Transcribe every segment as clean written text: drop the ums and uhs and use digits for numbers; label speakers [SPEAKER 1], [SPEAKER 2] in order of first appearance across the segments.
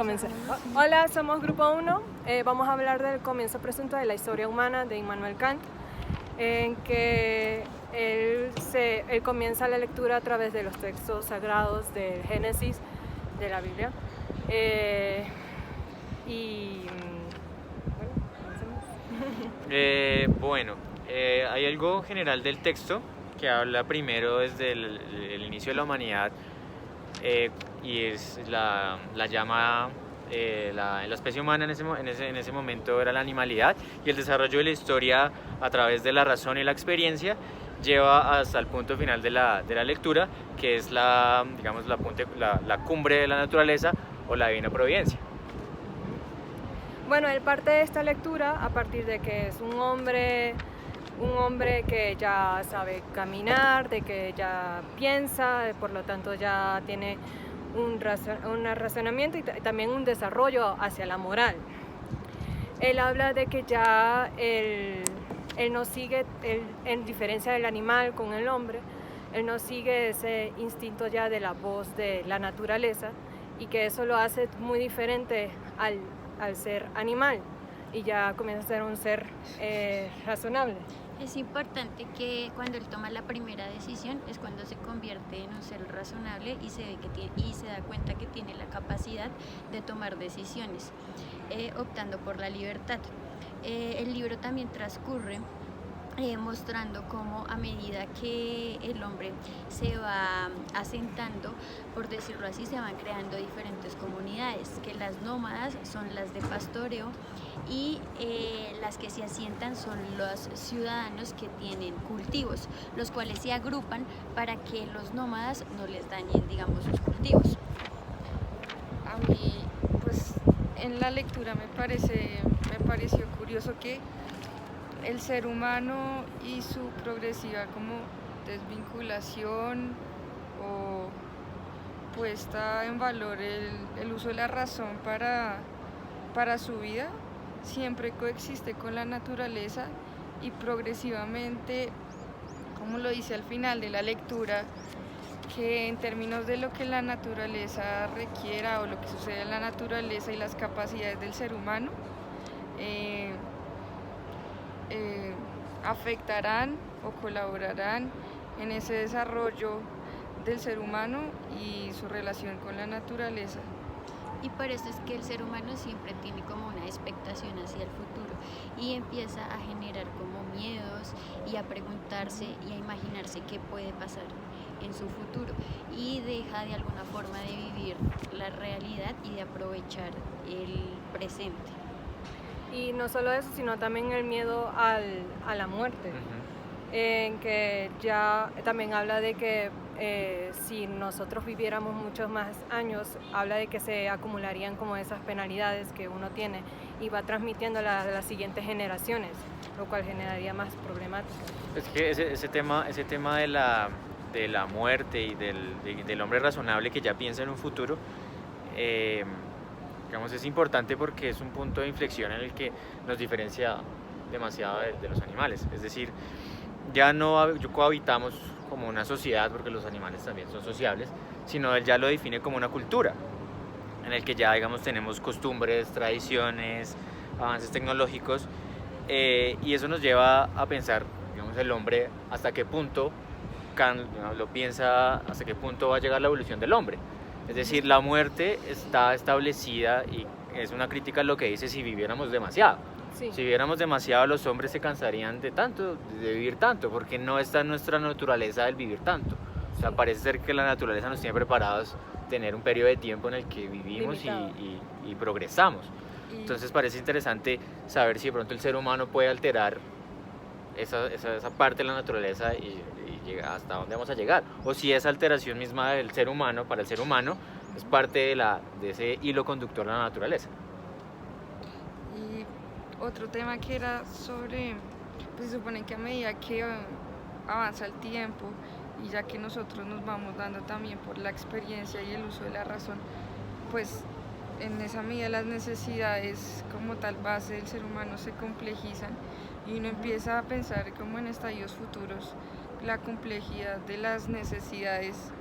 [SPEAKER 1] Comencé. Hola, somos Grupo 1. Vamos a hablar del comienzo presunto de la historia humana de Immanuel Kant, en que él comienza la lectura a través de los textos sagrados del Génesis de la Biblia.
[SPEAKER 2] Bueno, hay algo general del texto que habla primero desde el inicio de la humanidad, y es la llama, la especie humana en ese momento era la animalidad, y el desarrollo de la historia a través de la razón y la experiencia lleva hasta el punto final de la lectura, que es la cumbre de la naturaleza o la divina providencia.
[SPEAKER 1] Bueno, él parte de esta lectura a partir de que es un hombre que ya sabe caminar, de que ya piensa, por lo tanto ya tiene un razonamiento y también un desarrollo hacia la moral. Él habla de que ya él no sigue, en diferencia del animal con el hombre, él no sigue ese instinto ya de la voz de la naturaleza, y que eso lo hace muy diferente al ser animal, y ya comienza a ser un ser razonable.
[SPEAKER 3] Es importante que cuando él toma la primera decisión es cuando se convierte en un ser razonable y se da cuenta que tiene la capacidad de tomar decisiones, optando por la libertad. El libro también transcurre mostrando cómo a medida que el hombre se va asentando, por decirlo así, se van creando diferentes comunidades, que las nómadas son las de pastoreo y las que se asientan son los ciudadanos que tienen cultivos, los cuales se agrupan para que los nómadas no les dañen, digamos, sus cultivos.
[SPEAKER 4] A mí, pues, en la lectura me pareció curioso que el ser humano y su progresiva como desvinculación o puesta en valor el uso de la razón para su vida siempre coexiste con la naturaleza, y progresivamente, como lo dice al final de la lectura, que en términos de lo que la naturaleza requiera o lo que sucede en la naturaleza y las capacidades del ser humano, afectarán o colaborarán en ese desarrollo del ser humano y su relación con la naturaleza.
[SPEAKER 3] Y por eso es que el ser humano siempre tiene como una expectación hacia el futuro y empieza a generar como miedos y a preguntarse y a imaginarse qué puede pasar en su futuro, y deja de alguna forma de vivir la realidad y de aprovechar el presente.
[SPEAKER 1] Y no solo eso, sino también el miedo a la muerte, en que ya también habla de que si nosotros viviéramos muchos más años, habla de que se acumularían como esas penalidades que uno tiene y va transmitiendo a las siguientes generaciones, lo cual generaría más problemáticas.
[SPEAKER 2] Es que ese tema de la muerte y del hombre razonable que ya piensa en un futuro, digamos, es importante porque es un punto de inflexión en el que nos diferencia demasiado de los animales. Es decir, ya no cohabitamos como una sociedad, porque los animales también son sociables, sino él ya lo define como una cultura, en el que ya, digamos, tenemos costumbres, tradiciones, avances tecnológicos, y eso nos lleva a pensar, digamos, el hombre hasta qué punto lo piensa, hasta qué punto va a llegar la evolución del hombre. Es decir, la muerte está establecida y es una crítica a lo que dice si viviéramos demasiado. Sí. Si viviéramos demasiado, los hombres se cansarían de vivir tanto, porque no está en nuestra naturaleza el vivir tanto. O sea, parece ser que la naturaleza nos tiene preparados tener un periodo de tiempo en el que vivimos y progresamos. Entonces parece interesante saber si de pronto el ser humano puede alterar esa parte de la naturaleza y llegar hasta dónde vamos a llegar, o si esa alteración misma del ser humano, para el ser humano, es parte de ese hilo conductor de la naturaleza.
[SPEAKER 4] Y otro tema que era sobre, pues se supone que a medida que avanza el tiempo y ya que nosotros nos vamos dando también por la experiencia y el uso de la razón, pues en esa medida las necesidades como tal base del ser humano se complejizan y uno empieza a pensar como en estadios futuros la complejidad de las necesidades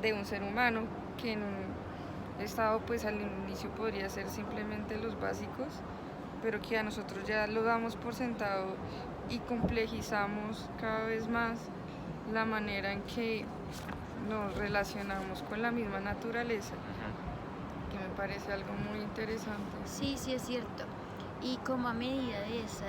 [SPEAKER 4] de un ser humano, que estado pues al inicio podría ser simplemente los básicos, pero que a nosotros ya lo damos por sentado y complejizamos cada vez más la manera en que nos relacionamos con la misma naturaleza, que me parece algo muy interesante.
[SPEAKER 3] Sí, sí es cierto. Y como a medida de esa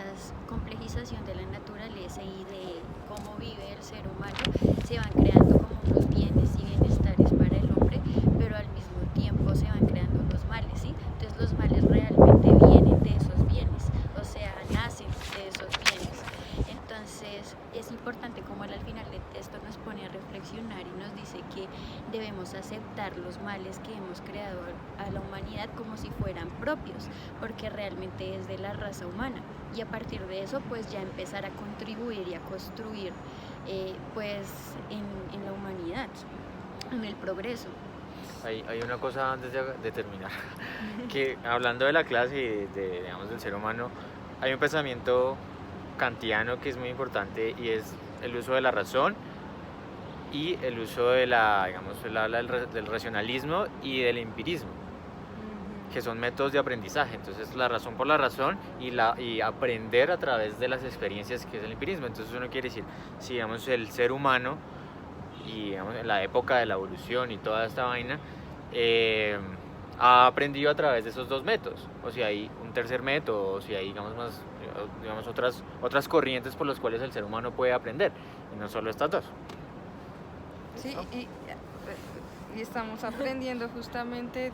[SPEAKER 3] complejización de la naturaleza y de cómo vive el ser humano, se van creando como unos bienes y bienestares para el hombre, pero al mismo tiempo se van creando unos males, ¿sí? Entonces los males realmente vienen de esos bienes, o sea, nacen de esos bienes. Entonces es importante como él al final del texto nos pone a reflexionar y nos dice que debemos aceptar los males que hemos creado a la humanidad como si fueran propios, porque realmente es de la raza humana, y a partir de eso pues ya empezar a contribuir y a construir pues en la humanidad, en el progreso.
[SPEAKER 2] Hay una cosa antes de terminar, que hablando de la clase y digamos, del ser humano, hay un pensamiento kantiano que es muy importante y es el uso de la razón y el uso de digamos, él habla del racionalismo y del empirismo, que son métodos de aprendizaje. Entonces la razón por la razón y aprender a través de las experiencias, que es el empirismo. Entonces uno quiere decir, si digamos el ser humano y digamos, en la época de la evolución y toda esta vaina, ha aprendido a través de esos dos métodos, o si hay un tercer método, o si hay digamos otras corrientes por las cuales el ser humano puede aprender, y no solo estas dos.
[SPEAKER 4] Sí, y estamos aprendiendo justamente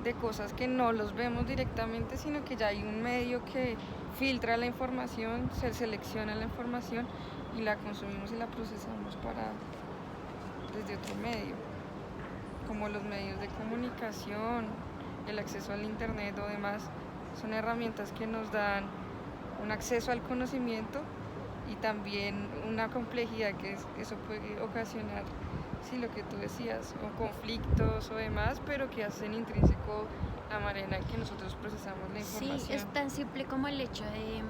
[SPEAKER 4] de cosas que no los vemos directamente, sino que ya hay un medio que filtra la información, se selecciona la información y la consumimos y la procesamos desde otro medio, como los medios de comunicación, el acceso al internet o demás, son herramientas que nos dan un acceso al conocimiento y también una complejidad que eso puede ocasionar, sí, lo que tú decías, o conflictos o demás, pero que hacen intrínseco la manera en que nosotros procesamos la información.
[SPEAKER 3] Sí, es tan simple como el hecho de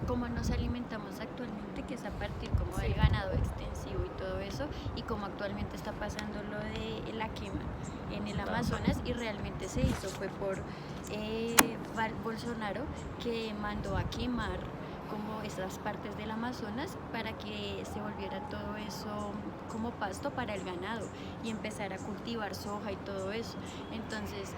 [SPEAKER 3] cómo nos alimentamos actualmente, que es a partir como del ganado extensivo y todo eso, y como actualmente está pasando lo de la quema en el Amazonas, y realmente se hizo fue por Bolsonaro, que mandó a quemar como esas partes del Amazonas para que se volviera todo eso como pasto para el ganado y empezar a cultivar soja y todo eso. Entonces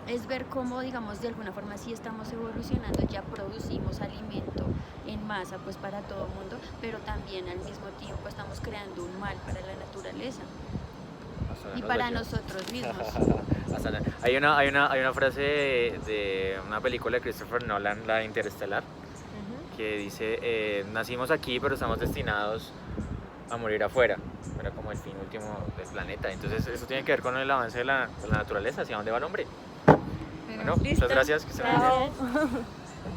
[SPEAKER 3] es ver cómo, digamos, de alguna forma sí estamos evolucionando, ya producimos alimento en masa pues para todo el mundo, pero también al mismo tiempo estamos creando un mal para la naturaleza y para nosotros mismos.
[SPEAKER 2] Hay una frase de una película de Christopher Nolan, la Interestelar, que dice, nacimos aquí pero estamos destinados a morir afuera, era como el fin último del planeta. Entonces eso tiene que ver con el avance de la naturaleza, hacia dónde va el hombre. Bueno, muchas gracias, que se
[SPEAKER 1] Chao.